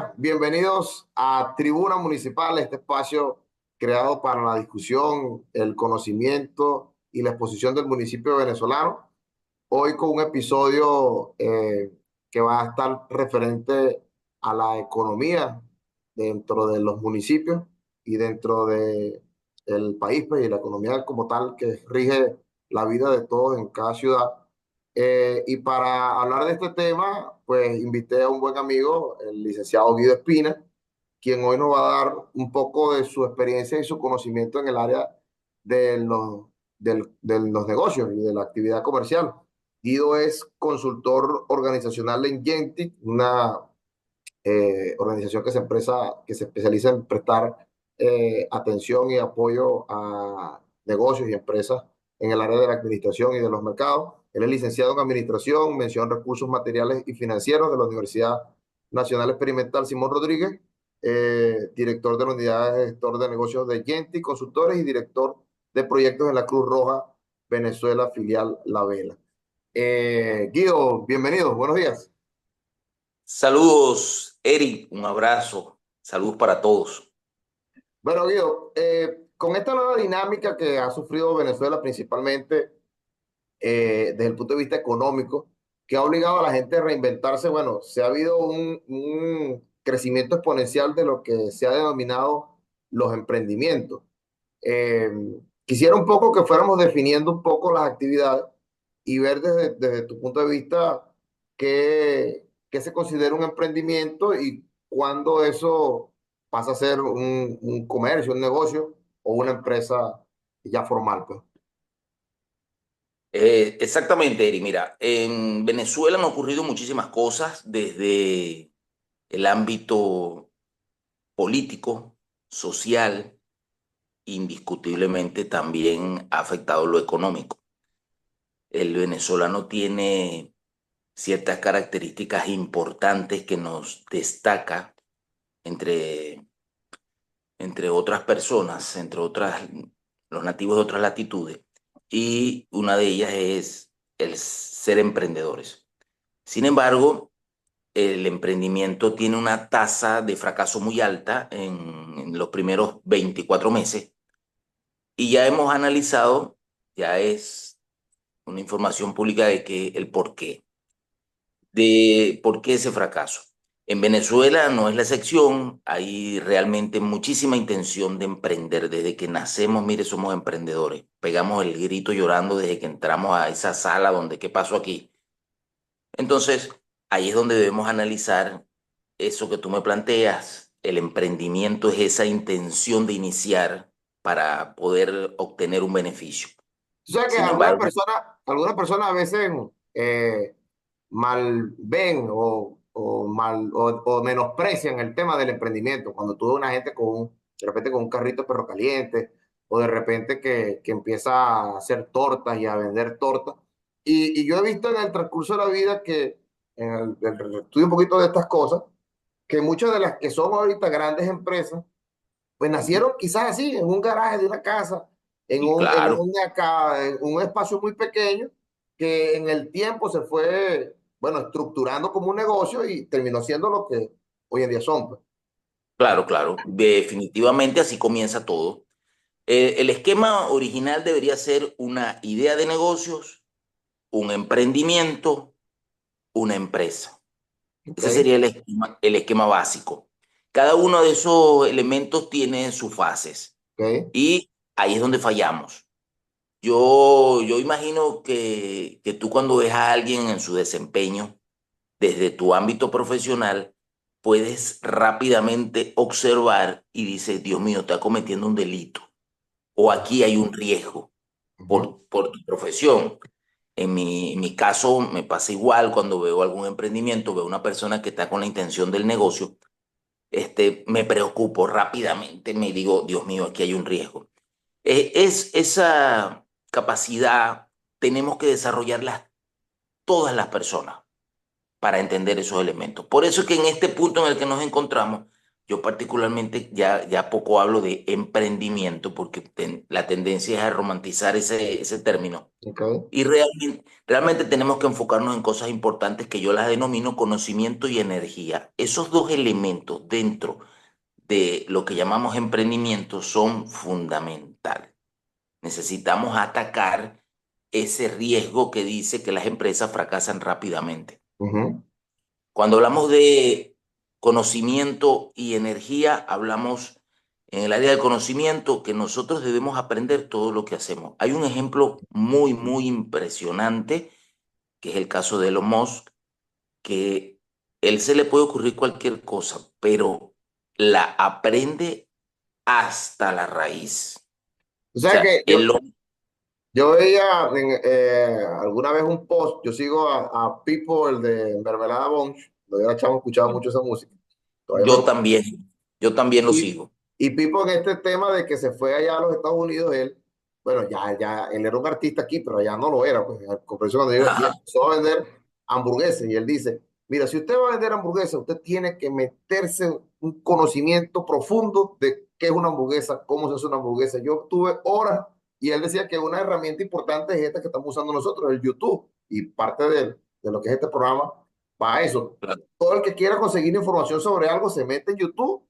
días, bienvenidos a Tribuna Municipal, este espacio creado para la discusión, el conocimiento y la exposición del municipio venezolano. Hoy con un episodio que va a estar referente a la economía dentro de los municipios y dentro del país, pues, y la economía como tal que rige la vida de todos en cada ciudad. Y para hablar de este tema, pues invité a un buen amigo, el licenciado Guido Espina, quien hoy nos va a dar un poco de su experiencia y su conocimiento en el área de de los negocios y de la actividad comercial. Guido es consultor organizacional en Gentic, una organización que se especializa en prestar atención y apoyo a negocios y empresas en el área de la administración y de los mercados. Él es licenciado en Administración, mención Recursos Materiales y Financieros de la Universidad Nacional Experimental Simón Rodríguez, director de la Unidad de Gestor de Negocios de Gentic Consultores y director de proyectos en la Cruz Roja Venezuela, filial La Vela. Guido, bienvenido, buenos días. Saludos, Eric, un abrazo. Saludos para todos. Bueno, Guido, con esta nueva dinámica que ha sufrido Venezuela principalmente desde el punto de vista económico, que ha obligado a la gente a reinventarse, bueno, se ha habido un crecimiento exponencial de lo que se ha denominado los emprendimientos. Eh, Quisiera un poco que fuéramos definiendo un poco las actividades y ver desde tu punto de vista qué se considera un emprendimiento y cuándo eso pasa a ser un comercio, un negocio o una empresa ya formal, pues. Exactamente, Eric. Mira, en Venezuela han ocurrido muchísimas cosas desde el ámbito político, social, indiscutiblemente también ha afectado lo económico. El venezolano tiene ciertas características importantes que nos destaca entre, entre otras personas, entre otras, los nativos de otras latitudes, y una de ellas es el ser emprendedores. Sin embargo, el emprendimiento tiene una tasa de fracaso muy alta en los primeros 24 meses y ya hemos analizado, ya es una información pública de que el porqué, de por qué ese fracaso. En Venezuela no es la excepción, hay realmente muchísima intención de emprender. Desde que nacemos, mire, somos emprendedores. Pegamos el grito llorando desde que entramos a esa sala donde, ¿qué pasó aquí? Entonces, ahí es donde debemos analizar eso que tú me planteas. El emprendimiento es esa intención de iniciar para poder obtener un beneficio. O sea que Sin embargo, algunas personas a veces eh, mal ven o menosprecian el tema del emprendimiento. Cuando tú ves una gente de repente con un carrito de perro caliente o de repente que empieza a hacer tortas y a vender tortas. Y yo he visto en el transcurso de la vida que, en el estudio un poquito de estas cosas, que muchas de las que son ahorita grandes empresas, pues nacieron quizás así, en un garaje de una casa, y claro, en un espacio muy pequeño, que en el tiempo se fue, bueno, estructurando como un negocio y terminó siendo lo que hoy en día son, pues. claro, claro, definitivamente así comienza todo. El esquema original debería ser una idea de negocios, un emprendimiento, una empresa. ¿Ok? Ese sería el esquema básico. Cada uno de esos elementos tiene sus fases ¿Ok? y ahí es donde fallamos. Yo imagino que tú cuando ves a alguien en su desempeño, desde tu ámbito profesional, puedes rápidamente observar y dices, Dios mío, está cometiendo un delito o Ajá. aquí hay un riesgo Ujú. por tu profesión. En mi caso me pasa igual cuando veo algún emprendimiento, veo una persona que está con la intención del negocio, me preocupo rápidamente, me digo, Dios mío, aquí hay un riesgo. Es esa capacidad tenemos que desarrollarla todas las personas para entender esos elementos. Por eso es que en este punto en el que nos encontramos, yo particularmente ya poco hablo de emprendimiento porque la tendencia es a romantizar ese término. Ok. Y realmente tenemos que enfocarnos en cosas importantes que yo las denomino conocimiento y energía. Esos dos elementos dentro de lo que llamamos emprendimiento son fundamentales. Necesitamos atacar ese riesgo que dice que las empresas fracasan rápidamente. Ujú, Cuando hablamos de conocimiento y energía, hablamos en el área del conocimiento que nosotros debemos aprender todo lo que hacemos. Hay un ejemplo muy impresionante, que es el caso de Elon Musk, que él se le puede ocurrir cualquier cosa, pero la aprende hasta la raíz. O O sea sea, que yo veía alguna vez un post, yo sigo a Pipo, el de Mermelada Bunch, lo era chamo, escuchaba mucho esa música, todavía no yo lo. también, yo también lo Y, sigo. y Pipo en este tema de que se fue allá a los Estados Unidos, él, bueno, ya, él era un artista aquí, pero allá no lo era, pues, por eso cuando y empezó a vender hamburguesas, y él dice, mira, si usted va a vender hamburguesas, usted tiene que meterse un conocimiento profundo de qué es una hamburguesa, cómo se hace una hamburguesa. Yo tuve horas, y él decía que una herramienta importante es esta que estamos usando nosotros, el YouTube, y parte de lo que es este programa, para eso. Claro, Todo el que quiera conseguir información sobre algo se mete en YouTube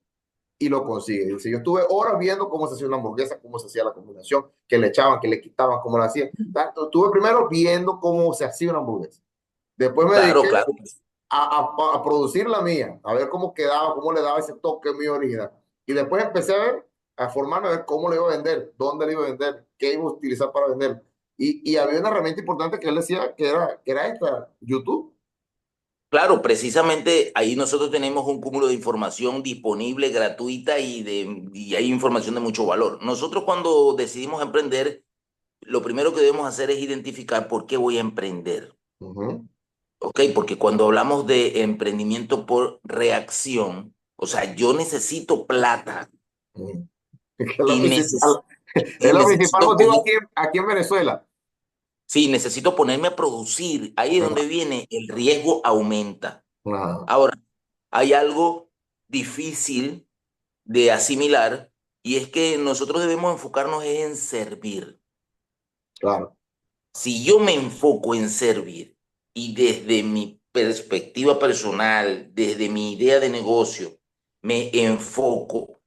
y lo consigue. Dice, yo estuve horas viendo cómo se hacía una hamburguesa, cómo se hacía la combinación, que le echaban, que le quitaban, cómo la hacían. Estuve primero viendo cómo se hacía una hamburguesa. Después me claro, dediqué claro. a producir la mía, a ver cómo quedaba, cómo le daba ese toque mío original. Y después empecé a ver, a formarme, a ver cómo le iba a vender, dónde le iba a vender, qué iba a utilizar para vender. Y había una herramienta importante que él decía que era esta, YouTube. Claro, precisamente ahí nosotros tenemos un cúmulo de información disponible, gratuita y hay información de mucho valor. Nosotros cuando decidimos emprender, lo primero que debemos hacer es identificar por qué voy a emprender. Uh -huh. ¿Ok? Porque cuando hablamos de emprendimiento por reacción, o sea, yo necesito plata Uh -huh. Es lo y, principal, es y lo principal necesito motivo poner, aquí en Venezuela. sí, necesito ponerme a producir. Ahí es donde Claro. viene el riesgo aumenta. Claro. Ahora, hay algo difícil de asimilar y es que nosotros debemos enfocarnos en servir. Claro. Si yo me enfoco en servir y desde mi perspectiva personal, desde mi idea de negocio, me enfoco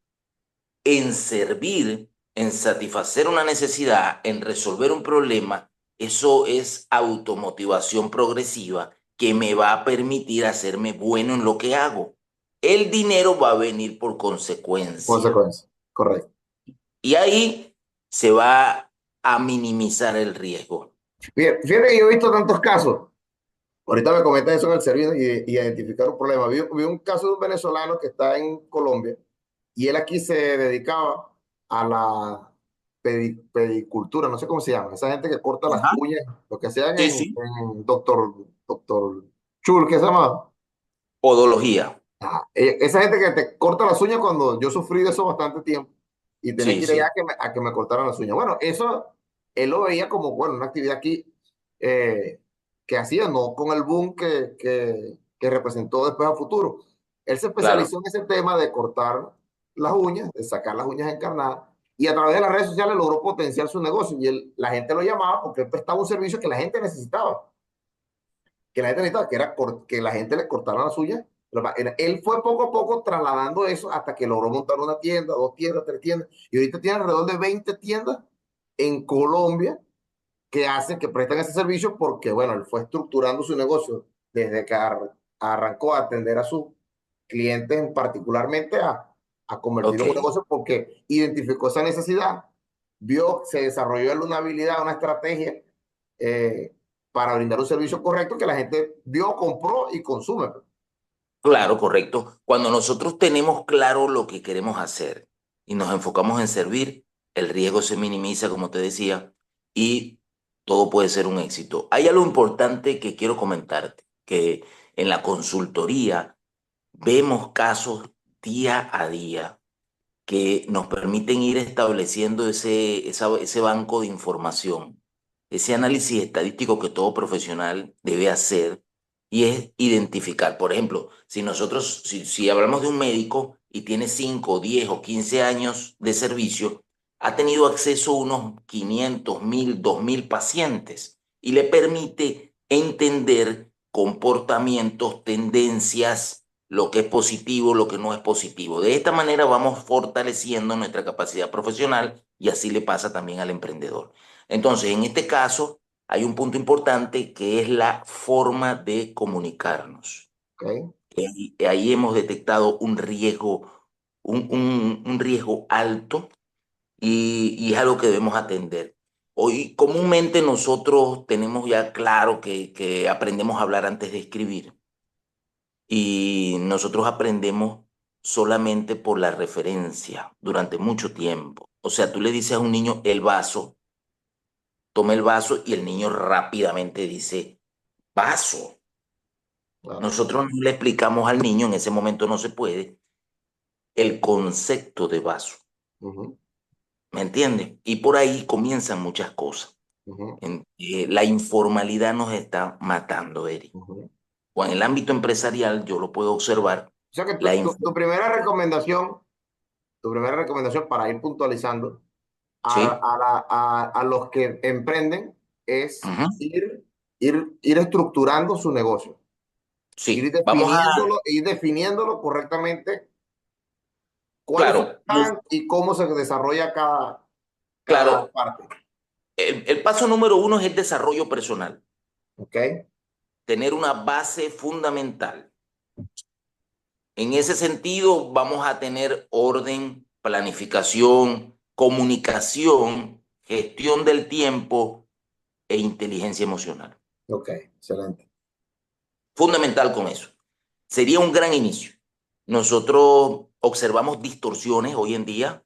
en servir, en satisfacer una necesidad, en resolver un problema, eso es automotivación progresiva que me va a permitir hacerme bueno en lo que hago. El dinero va a venir por consecuencia. Consecuencia. Correcto. Y ahí se va a minimizar el riesgo. Fíjate que yo he visto tantos casos. Ahorita me comentas eso en el servicio y identificar un problema. Vi un caso de un venezolano que está en Colombia y él aquí se dedicaba a la pedicultura, no sé cómo se llama, esa gente que corta las Ajá. uñas, lo que hacían Sí, en, sí. en doctor Chul, que se llama. Podología. Esa gente que te corta las uñas cuando yo sufrí de eso bastante tiempo y tenía Sí, que ir allá sí. a que me cortaran las uñas. Bueno, eso él lo veía como, bueno, una actividad aquí eh, que hacía, no con el boom que representó después a futuro. Él se Claro. especializó en ese tema de cortar las uñas, de sacar las uñas encarnadas y a través de las redes sociales logró potenciar su negocio y la gente lo llamaba porque él prestaba un servicio que la gente necesitaba, que era que la gente le cortara las uñas. Él fue poco a poco trasladando eso hasta que logró montar una tienda, dos tiendas, tres tiendas, y ahorita tiene alrededor de 20 tiendas en Colombia que prestan ese servicio porque, bueno, él fue estructurando su negocio desde que arrancó a atender a sus clientes particularmente a convertirlo Ok. en un negocio porque identificó esa necesidad, se desarrolló él una habilidad, una estrategia eh, para brindar un servicio correcto que la gente vio, compró y consume. Claro, correcto. Cuando nosotros tenemos claro lo que queremos hacer y nos enfocamos en servir, el riesgo se minimiza, como te decía, y todo puede ser un éxito. Hay algo importante que quiero comentarte, que en la consultoría vemos casos día a día que nos permiten ir estableciendo ese banco de información, ese análisis estadístico que todo profesional debe hacer y es identificar. Por ejemplo, si hablamos de un médico, y tiene 5, 10 o 15 años de servicio, ha tenido acceso a unos 500, 1000, 2000 pacientes y le permite entender comportamientos, tendencias, lo que es positivo, lo que no es positivo. De esta manera vamos fortaleciendo nuestra capacidad profesional y así le pasa también al emprendedor. Entonces, en este caso, hay un punto importante que es la forma de comunicarnos. ¿ok? Ahí hemos detectado un riesgo, un riesgo alto y es algo que debemos atender. Hoy comúnmente nosotros tenemos ya claro que aprendemos a hablar antes de escribir y nosotros aprendemos solamente por la referencia durante mucho tiempo. O sea, tú le dices a un niño el vaso, toma el vaso y el niño rápidamente dice vaso. Claro. Nosotros no le explicamos al niño, en ese momento no se puede, el concepto de vaso. Ujú, ¿Me entiendes? Y por ahí comienzan muchas cosas. ujú, La informalidad nos está matando, Eric. ujú. O en el ámbito empresarial, yo lo puedo observar. O sea que La tu primera recomendación para ir puntualizando Sí, a los que emprenden es ujú, ir estructurando su negocio, sí. Vamos a, ir definiéndolo correctamente, cuáles son claro, y cómo se desarrolla cada claro. parte. El paso número uno es el desarrollo personal. ¿Ok? Tener una base fundamental. En ese sentido, vamos a tener orden, planificación, comunicación, gestión del tiempo e inteligencia emocional. Ok, excelente. Fundamental con eso. Sería un gran inicio. Nosotros observamos distorsiones hoy en día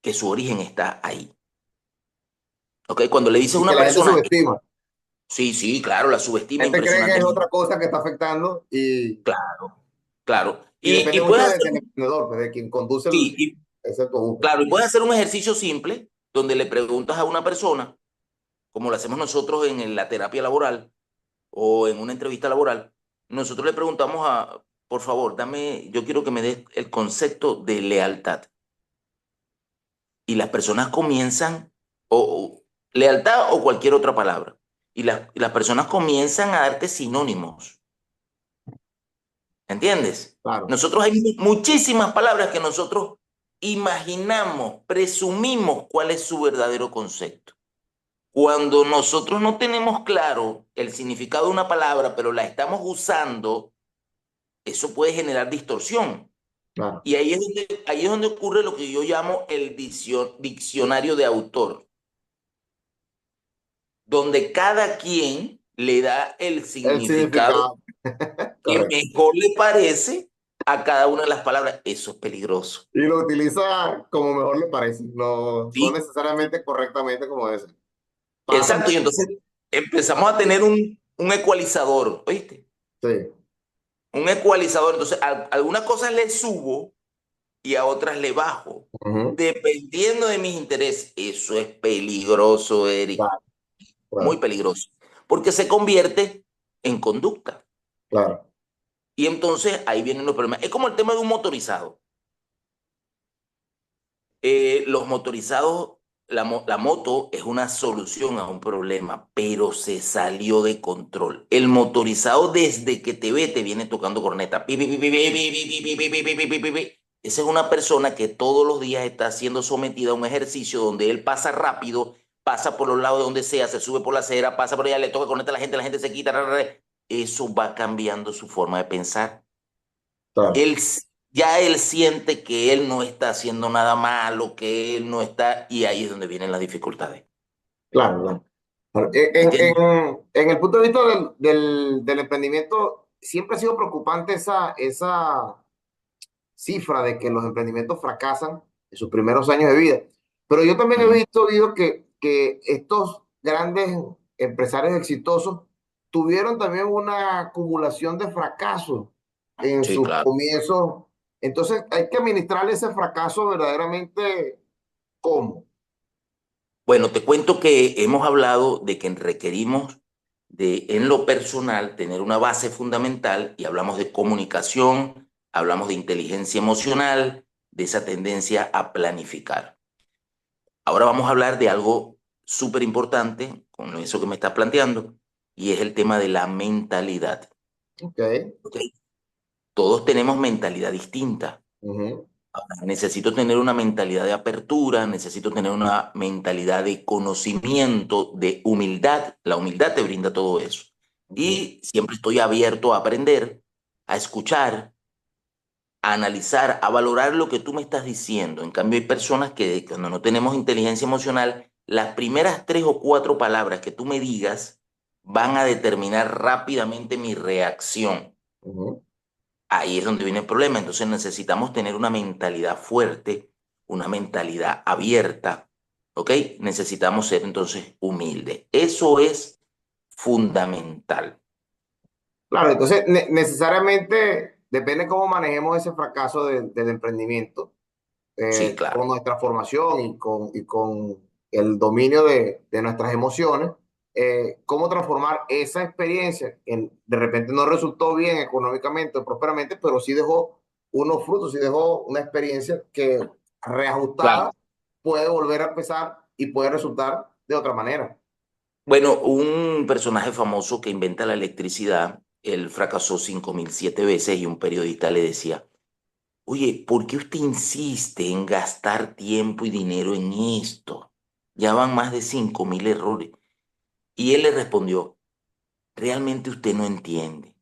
que su origen está ahí. ¿Ok? Cuando le dices a Y que una la gente persona, subestima. sí, sí, claro, la subestima La gente cree que es impresionantemente. otra cosa que está afectando Claro, claro. y Y depende puedes mucho hacer, del emprendedor, pues, de quien conduce sí, ese autobús. claro, y puedes hacer un ejercicio simple donde le preguntas a una persona, como lo hacemos nosotros en la terapia laboral o en una entrevista laboral, nosotros le preguntamos por favor, yo quiero que me des el concepto de lealtad. Y las personas comienzan, o lealtad o cualquier otra palabra, y las personas comienzan a darte sinónimos, ¿entiendes? Claro, Nosotros hay muchísimas palabras que nosotros imaginamos, presumimos cuál es su verdadero concepto. Cuando nosotros no tenemos claro el significado de una palabra, pero la estamos usando, eso puede generar distorsión. claro. Y ahí es donde ocurre lo que yo llamo el diccionario de autor, donde cada quien le da el El significado significado, que correcto. mejor le parece a cada una de las palabras. Eso es peligroso. Y lo utiliza como mejor le parece, no Sí, necesariamente correctamente como debe ser. Pasa exacto. Y mucho. entonces empezamos a tener un ecualizador, ¿oíste? Sí. Un ecualizador. Entonces, a algunas cosas le subo y a otras le bajo, Ujú, dependiendo de mis intereses. Eso es peligroso, Eric. claro, Muy claro, peligroso. Porque se convierte en conducta. claro. Y entonces ahí vienen los problemas. Es como el tema de un motorizado. Los motorizados, la moto es una solución a un problema, pero se salió de control. El motorizado desde que te ve te viene tocando corneta. Pi, pi, pi, pi, pi, pi, pi, pi, pi, pi, pi, pi, pi, pi, pi. Esa es una persona que todos los días está siendo sometida a un ejercicio donde él pasa rápido, pasa por los lados de donde sea, se sube por la acera, pasa por allá, le toca corneta a la gente se quita. Ra, ra, ra. Eso va cambiando su forma de pensar. Claro, Ya él siente que él no está haciendo nada malo, que él no está, y ahí es donde vienen las dificultades. claro, claro. Claro. ¿Me entiendes? En el punto de vista del emprendimiento, siempre ha sido preocupante esa cifra de que los emprendimientos fracasan en sus primeros años de vida. Pero yo también he Ujú. visto, Guido, que estos grandes empresarios exitosos tuvieron también una acumulación de fracasos en Sí, sus claro. comienzos. Entonces hay que administrar ese fracaso verdaderamente cómo. Bueno, te cuento que hemos hablado de que requerimos en lo personal, tener una base fundamental y hablamos de comunicación, hablamos de inteligencia emocional, de esa tendencia a planificar. Ahora vamos a hablar de algo súper importante con eso que me estás planteando, y es el tema de la mentalidad. Ok. ¿Ok? Todos tenemos mentalidad distinta. Ujú, Necesito tener una mentalidad de apertura, necesito tener una mentalidad de conocimiento, de humildad. La humildad te brinda todo eso. ujú, Y siempre estoy abierto a aprender, a escuchar, a analizar, a valorar lo que tú me estás diciendo. En cambio, hay personas que cuando no tenemos inteligencia emocional, las primeras 3 o 4 palabras que tú me digas van a determinar rápidamente mi reacción. ujú. Ahí es donde viene el problema. Entonces necesitamos tener una mentalidad fuerte, una mentalidad abierta, ¿ok? Necesitamos ser entonces humildes. Eso es fundamental. Claro, entonces necesariamente depende cómo manejemos ese fracaso del emprendimiento, Sí, claro. con nuestra formación y con el dominio de nuestras emociones, cómo transformar esa experiencia que de repente no resultó bien económicamente o prósperamente, pero sí dejó unos frutos, sí dejó una experiencia que Claro. reajustada puede volver a empezar y puede resultar de otra manera. Bueno, un personaje famoso que inventa la electricidad, él fracasó 5007 veces y un periodista le decía, oye, ¿por qué usted insiste en gastar tiempo y dinero en esto? Ya van más de 5000 errores. Y él le respondió, realmente usted no entiende.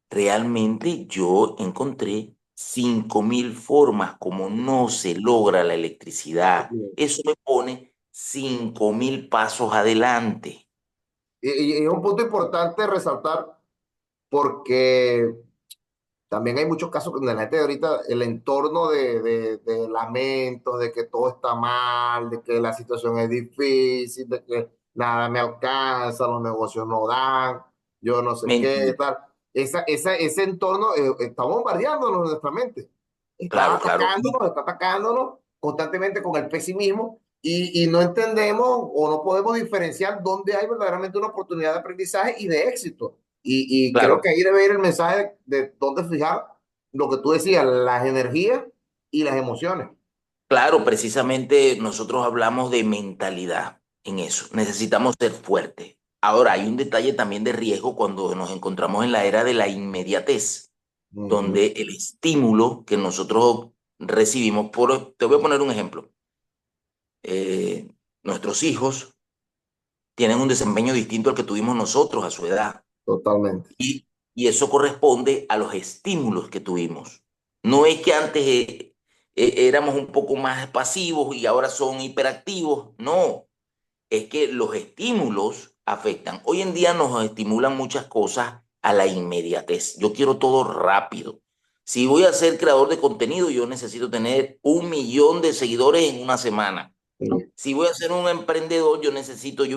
Realmente yo encontré 5000 formas como no se logra la electricidad. Eso me pone 5000 pasos adelante. Y es un punto importante resaltar porque también hay muchos casos donde la gente de ahorita, el entorno de lamentos, de que todo está mal, de que la situación es difícil, de que nada me alcanza, los negocios no dan, yo no sé qué, Mentira. tal. Ese entorno está bombardeándonos en nuestra mente. Claro, claro. Está atacándonos constantemente con el pesimismo y no entendemos o no podemos diferenciar dónde hay verdaderamente una oportunidad de aprendizaje y de éxito. Y creo Claro, que ahí debe ir el mensaje de dónde fijar lo que tú decías, las energías y las emociones. claro, precisamente nosotros hablamos de mentalidad en eso. Necesitamos ser fuertes. Ahora, hay un detalle también de riesgo cuando nos encontramos en la era de la inmediatez, Ujú, donde el estímulo que nosotros recibimos, te voy a poner un ejemplo. Eh, Nuestros hijos tienen un desempeño distinto al que tuvimos nosotros a su edad. totalmente. Y eso corresponde a los estímulos que tuvimos. No es que antes éramos un poco más pasivos y ahora son hiperactivos. No, es que los estímulos afectan. Hoy en día nos estimulan muchas cosas a la inmediatez. Yo quiero todo rápido. Si voy a ser creador de contenido, yo necesito tener 1 millón de seguidores en una semana. Sí, Si voy a ser un emprendedor, yo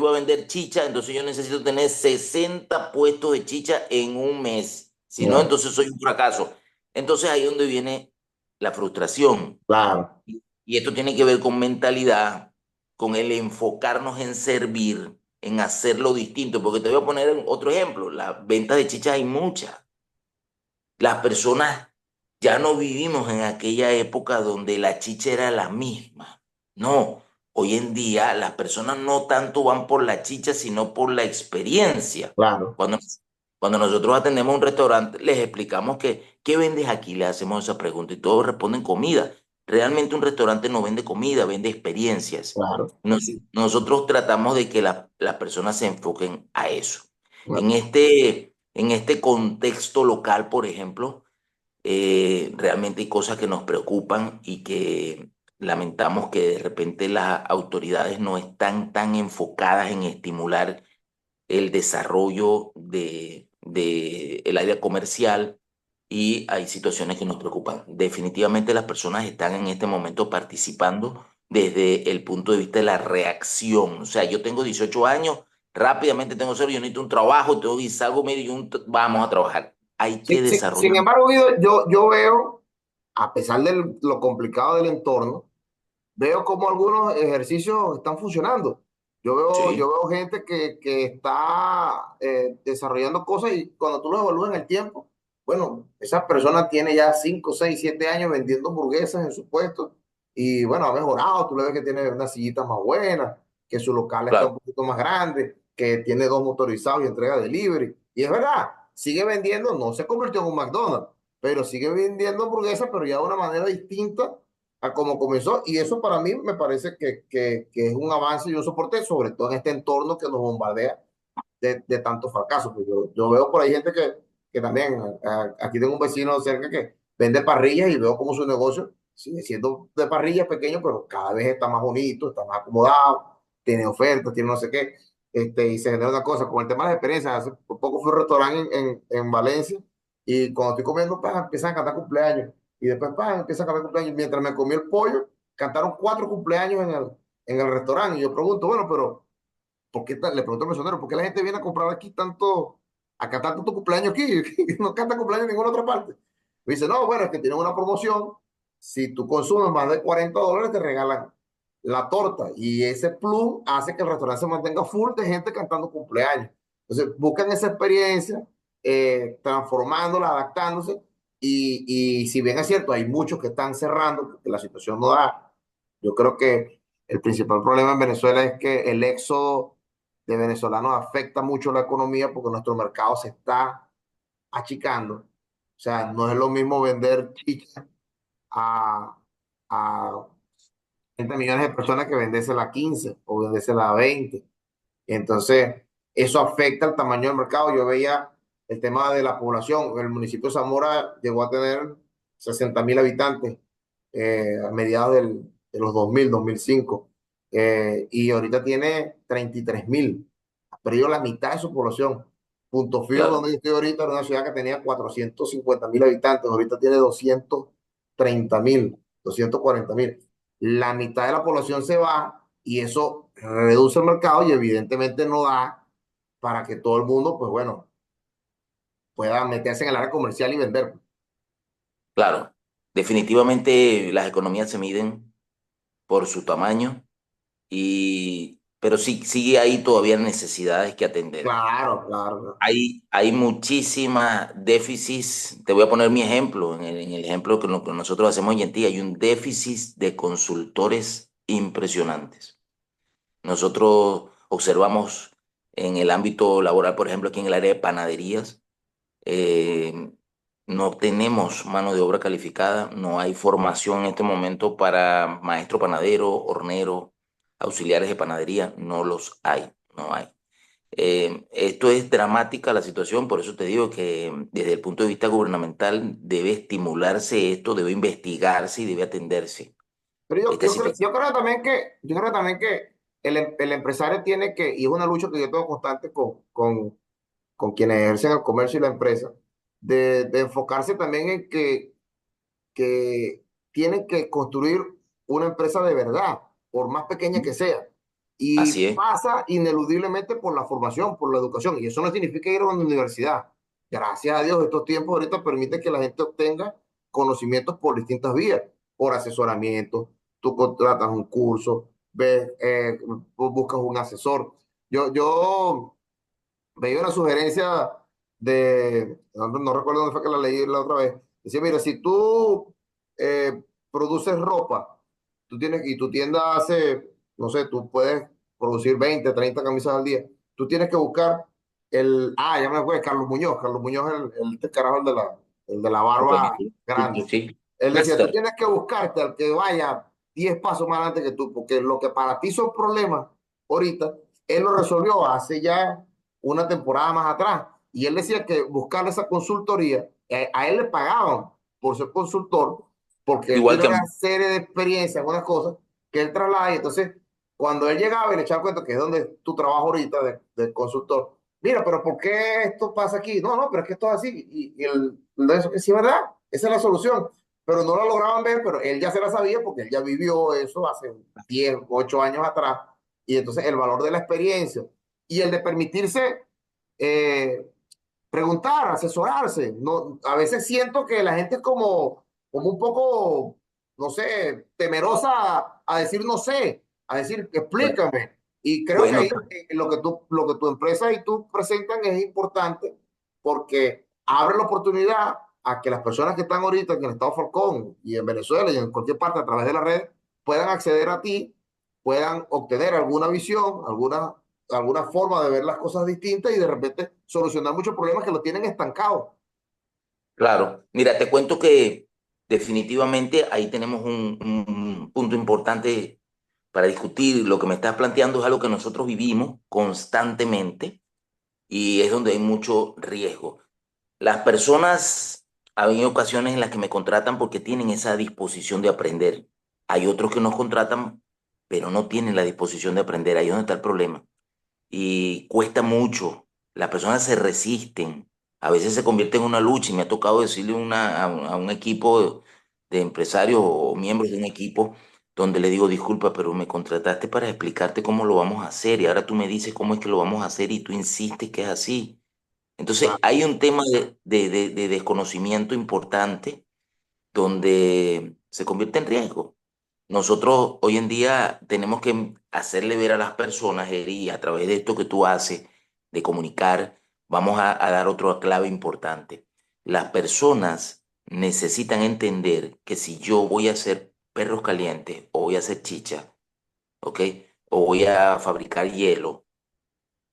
voy a vender chicha, entonces yo necesito tener 60 puestos de chicha en un mes. Si no, ya, entonces soy un fracaso. Entonces ahí es donde viene la frustración. claro. Y esto tiene que ver con mentalidad, con el enfocarnos en servir, en hacerlo distinto. Porque te voy a poner otro ejemplo. Las ventas de chicha hay muchas. Las personas ya no vivimos en aquella época donde la chicha era la misma. No, hoy en día las personas no tanto van por la chicha, sino por la experiencia. Claro. Cuando, cuando nosotros atendemos a un restaurante, les explicamos que, ¿qué vendes aquí? Le hacemos esa pregunta y todos responden comida. Realmente un restaurante no vende comida, vende experiencias. Claro. Nosotros tratamos de que las personas se enfoquen a eso. Bueno, En este contexto local, por ejemplo, realmente hay cosas que nos preocupan y que lamentamos que de repente las autoridades no están tan enfocadas en estimular el desarrollo de el área comercial y hay situaciones que nos preocupan. Definitivamente las personas están en este momento participando desde el punto de vista de la reacción. O sea, yo tengo 18 años, rápidamente tengo cero, yo necesito un trabajo, tengo y salgo medio y vamos a trabajar. Hay que sin desarrollar. embargo, Guido, yo veo, a pesar de lo complicado del entorno, veo cómo algunos ejercicios están funcionando. Yo Sí, veo gente que está desarrollando cosas y cuando tú lo evalúas en el tiempo, Bueno, esa persona tiene ya 5 6 7 años vendiendo hamburguesas en su puesto y bueno, ha mejorado. Tú le ves que tiene una sillita más buena, que su local está un Claro, poquito más grande, que tiene dos motorizados y entrega delivery. Y es verdad, sigue vendiendo, no se convirtió en un McDonald's, pero sigue vendiendo hamburguesas, pero ya de una manera distinta a como comenzó. Y eso para mí me parece que es un avance y un soporte, sobre todo en este entorno que nos bombardea de tantos fracasos. Pues yo veo por ahí gente que también, aquí tengo un vecino cerca que vende parrillas y veo como su negocio sigue siendo de parrillas pequeño, pero cada vez está más bonito, está más acomodado, tiene ofertas, tiene no sé qué, y se genera una cosa, con el tema de las experiencias, hace poco fui a un restaurante en Valencia y cuando estoy comiendo, empiezan a cantar cumpleaños y después empiezan a cantar cumpleaños, mientras me comí el pollo, cantaron 4 cumpleaños en el restaurante y yo pregunto, bueno, pero le pregunto al mesonero, ¿por qué la gente viene a comprar aquí tanto, acá tanto tu cumpleaños aquí? No canta cumpleaños en ninguna otra parte. Me dice, no, bueno, es que tienen una promoción. Si tú consumes más de $40, te regalan la torta. Y ese plus hace que el restaurante se mantenga full de gente cantando cumpleaños. Entonces, buscan esa experiencia, transformándola, adaptándose. Y si bien es cierto, hay muchos que están cerrando porque la situación no da. Yo creo que el principal problema en Venezuela es que el éxodo de venezolanos afecta mucho la economía porque nuestro mercado se está achicando. O sea, no es lo mismo vender chicha a, a 30 millones de personas que vendérsela a 15 o vendérsela a 20. Entonces, eso afecta el tamaño del mercado. Yo veía el tema de la población. El municipio de Zamora llegó a tener 60.000 habitantes a mediados de los 2005. Y ahorita tiene 33.000. Ha perdido la mitad de su población. Punto Fijo, claro, donde yo estoy ahorita, era una ciudad que tenía 450.000 habitantes. Ahorita tiene 230.000, 240.000. La mitad de la población se va y eso reduce el mercado y evidentemente no da para que todo el mundo, pues bueno, pueda meterse en el área comercial y vender. claro. Definitivamente las economías se miden por su tamaño pero sí, sigue ahí todavía necesidades que atender. Claro, claro, claro. Hay muchísimas déficits. Te voy a poner mi ejemplo, en el ejemplo que, lo que nosotros hacemos hoy en día. Hay un déficit de consultores impresionantes. Nosotros observamos en el ámbito laboral, por ejemplo, aquí en el área de panaderías, eh, no tenemos mano de obra calificada, no hay formación en este momento para maestro panadero, hornero, auxiliares de panadería, no los hay, no hay. Esto es dramática la situación, por eso te digo que desde el punto de vista gubernamental debe estimularse esto, debe investigarse y debe atenderse Pero yo, esta yo, creo, situación. yo creo también que el empresario tiene que, y es una lucha que yo tengo constante con quienes ejercen el comercio y la empresa, de enfocarse también en que tienen que construir una empresa de verdad, por más pequeña que sea. Y Así es, pasa ineludiblemente por la formación, por la educación. Y eso no significa ir a una universidad. Gracias a Dios, estos tiempos ahorita permiten que la gente obtenga conocimientos por distintas vías, por asesoramiento. Tú contratas un curso, ves, buscas un asesor. Yo veía una sugerencia no recuerdo dónde fue que la leí la otra vez. Decía, mira, si tú eh, produces ropa, y tu tienda hace, no sé, tú puedes producir 20 30 camisas al día, tú tienes que buscar ya me acuerdo, Carlos Muñoz, el carajo, el de la bueno, barba sí, grande. sí. Él decía, tú Dexter, tienes que buscarte al que vaya 10 pasos más adelante que tú, porque lo que para ti son problemas ahorita, él lo resolvió hace ya una temporada más atrás. Y él decía que buscar esa consultoría, a él le pagaban por ser consultor, porque él igual tiene que a una mí. serie de experiencias, algunas cosas que él traslada. Y entonces, cuando él llegaba y le echaba cuenta, que es donde tu trabajo ahorita de consultor, mira, pero ¿por qué esto pasa aquí? No, no, pero es que esto es así. Y eso que sí, ¿verdad? Esa es la solución. Pero no la lograban ver, pero él ya se la sabía porque él ya vivió eso hace 10 8 años atrás. Y entonces el valor de la experiencia y el de permitirse eh, preguntar, asesorarse. No, a veces siento que la gente es como un poco, no sé, temerosa a decir no sé, a decir Bueno, explícame. Y creo que bueno, ahí lo que tu empresa y tú presentan es importante porque abre la oportunidad a que las personas que están ahorita en el Estado Falcón y en Venezuela y en cualquier parte a través de la red puedan acceder a ti, puedan obtener alguna visión, alguna forma de ver las cosas distintas y de repente solucionar muchos problemas que lo tienen estancados. Claro, mira, te cuento que definitivamente ahí tenemos un punto importante para discutir. Lo que me estás planteando es algo que nosotros vivimos constantemente y es donde hay mucho riesgo. Las personas, hay ocasiones en las que me contratan porque tienen esa disposición de aprender. Hay otros que nos contratan, pero no tienen la disposición de aprender. Ahí es donde está el problema. Y cuesta mucho. Las personas se resisten. A veces se convierte en una lucha y me ha tocado decirle a un equipo de empresarios o miembros de un equipo donde le digo, disculpa, pero me contrataste para explicarte cómo lo vamos a hacer y ahora tú me dices cómo es que lo vamos a hacer y tú insistes que es así. Entonces, Claro. hay un tema de desconocimiento importante donde se convierte en riesgo. Nosotros hoy en día tenemos que hacerle ver a las personas, Eri, a través de esto que tú haces, de comunicar, vamos a dar otra clave importante. Las personas necesitan entender que si yo voy a hacer perros calientes o voy a hacer chicha, ¿ok? O voy a fabricar hielo,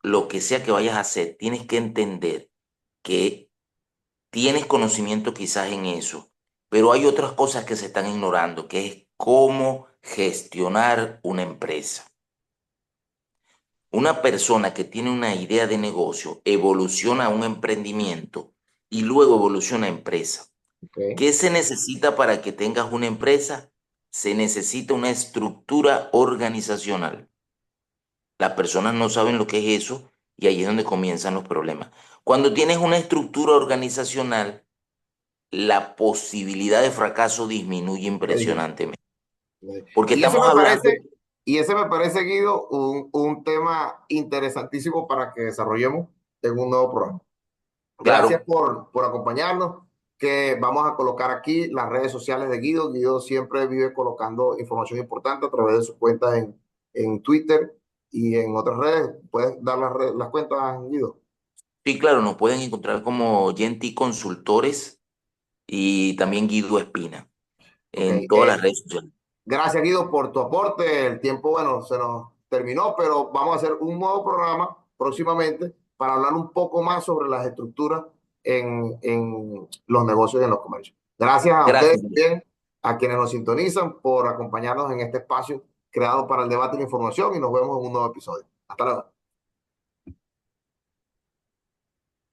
lo que sea que vayas a hacer, tienes que entender que tienes conocimiento quizás en eso, pero hay otras cosas que se están ignorando, que es cómo gestionar una empresa. Una persona que tiene una idea de negocio evoluciona a un emprendimiento y luego evoluciona a empresa. Okay. ¿Qué se necesita para que tengas una empresa? Se necesita una estructura organizacional. Las personas no saben lo que es eso y ahí es donde comienzan los problemas. Cuando tienes una estructura organizacional, la posibilidad de fracaso disminuye impresionantemente. Porque Y eso estamos me hablando, parece, y ese me parece, Guido, un tema interesantísimo para que desarrollemos en un nuevo programa. Gracias claro, por acompañarnos, que vamos a colocar aquí las redes sociales de Guido. Guido siempre vive colocando información importante a través de sus cuentas en Twitter y en otras redes. ¿Puedes dar las cuentas, Guido? sí, claro, nos pueden encontrar como Genti Consultores y también Guido Espina Ok. en todas las redes sociales. Gracias, Guido, por tu aporte. El tiempo, bueno, se nos terminó, pero vamos a hacer un nuevo programa próximamente para hablar un poco más sobre las estructuras en los negocios y en los comercios. Gracias a ustedes Gracias. también, a quienes nos sintonizan, por acompañarnos en este espacio creado para el debate y la información y nos vemos en un nuevo episodio. Hasta luego.